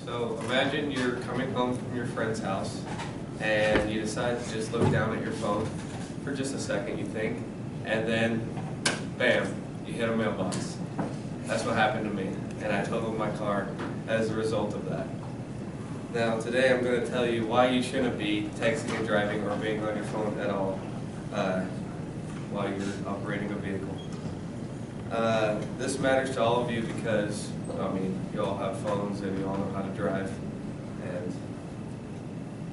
So imagine you're coming home from your friend's house and you decide to just look down at your phone for just a second, you think, and then bam, you hit a mailbox. That's what happened to me, and I totaled my car as a result of that. Now today I'm going to tell you why you shouldn't be texting and driving or being on your phone at all while you're operating a vehicle. This matters to all of you because, I mean, you all have phones and you all know how to drive, and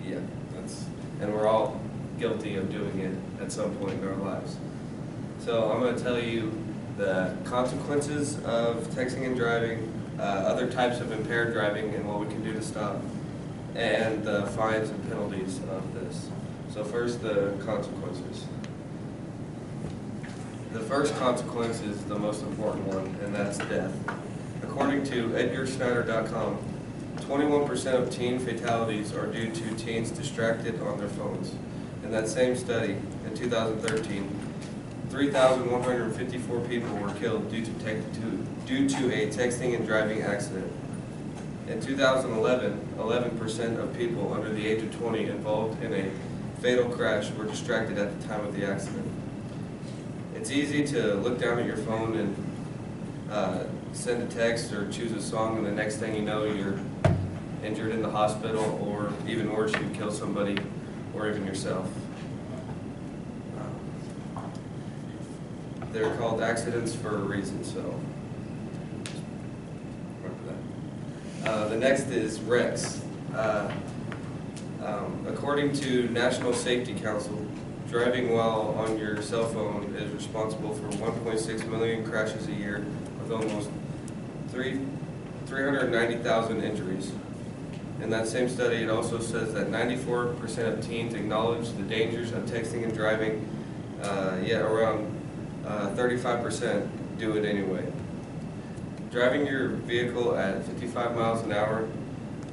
yeah, and we're all guilty of doing it at some point in our lives. So I'm going to tell you the consequences of texting and driving, other types of impaired driving and what we can do to stop, and the fines and penalties of this. So first, the consequences. The first consequence is the most important one, and that's death. According to EdgarSnyder.com, 21% of teen fatalities are due to teens distracted on their phones. In that same study, in 2013, 3,154 people were killed due to a texting and driving accident. In 2011, 11% of people under the age of 20 involved in a fatal crash were distracted at the time of the accident. It's easy to look down at your phone and send a text or choose a song, and the next thing you know, you're injured in the hospital, or even worse, you kill somebody or even yourself. They're called accidents for a reason, so remember that. The next is wrecks. According to National Safety Council, driving while on your cell phone is responsible for 1.6 million crashes a year with almost 390,000 injuries. In that same study, it also says that 94% of teens acknowledge the dangers of texting and driving, yet around 35% do it anyway. Driving your vehicle at 55 miles an hour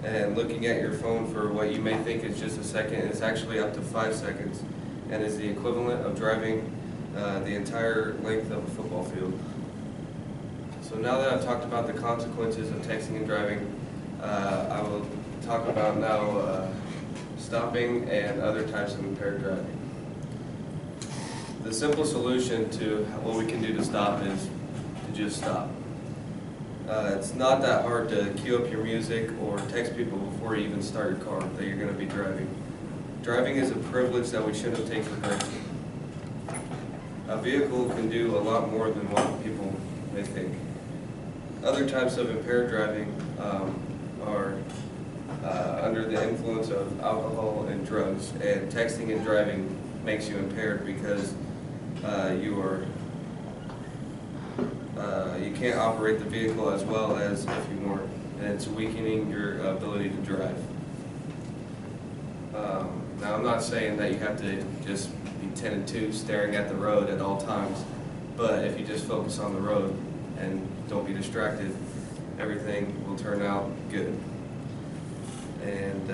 and looking at your phone for what you may think is just a second is actually up to 5 seconds, and is the equivalent of driving the entire length of a football field. So now that I've talked about the consequences of texting and driving, I will talk about now stopping and other types of impaired driving. The simple solution to what we can do to stop is to just stop. It's not that hard to cue up your music or text people before you even start your car that you're going to be driving. Driving is a privilege that we shouldn't take for granted. A vehicle can do a lot more than what people may think. Other types of impaired driving are under the influence of alcohol and drugs, and texting and driving makes you impaired because you can't operate the vehicle as well as if you weren't, and it's weakening your ability to drive. Now, I'm not saying that you have to just be 10 and 2 staring at the road at all times, but if you just focus on the road and don't be distracted, everything will turn out good. And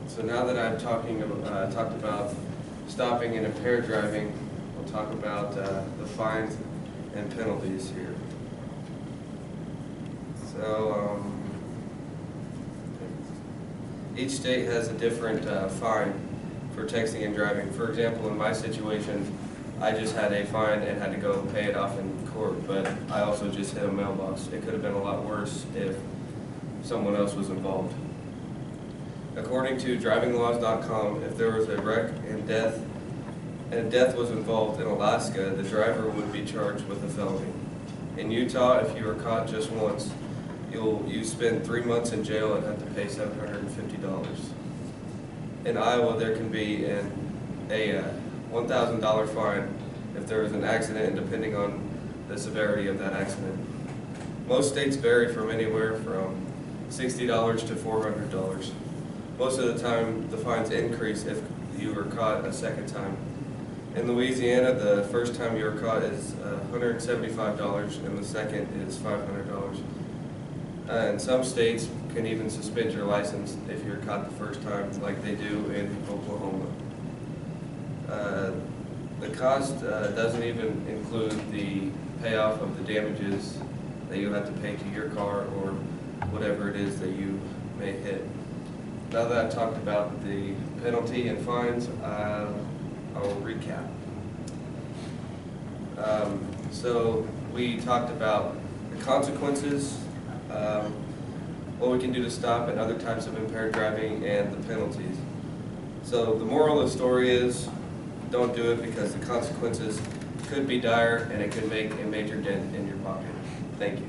so now that I've talked about stopping and impaired driving, we'll talk about the fines and penalties here. So each state has a different fine for texting and driving. For example, in my situation, I just had a fine and had to go pay it off in court, but I also just hit a mailbox. It could have been a lot worse if someone else was involved. According to drivinglaws.com, if there was a wreck and death was involved in Alaska, the driver would be charged with a felony. In Utah, if you were caught just once, you spend 3 months in jail and have to pay $750. In Iowa, there can be a $1,000 fine if there was an accident, depending on the severity of that accident. Most states vary from anywhere from $60 to $400. Most of the time, the fines increase if you were caught a second time. In Louisiana, the first time you were caught is $175, and the second is $500. And some states can even suspend your license if you're caught the first time, like they do in Oklahoma. The cost doesn't even include the payoff of the damages that you have to pay to your car or whatever it is that you may hit. Now that I've talked about the penalty and fines, I'll recap. So we talked about the consequences, what we can do to stop, and other types of impaired driving, and the penalties. So the moral of the story is, don't do it because the consequences could be dire and it could make a major dent in your pocket. Thank you.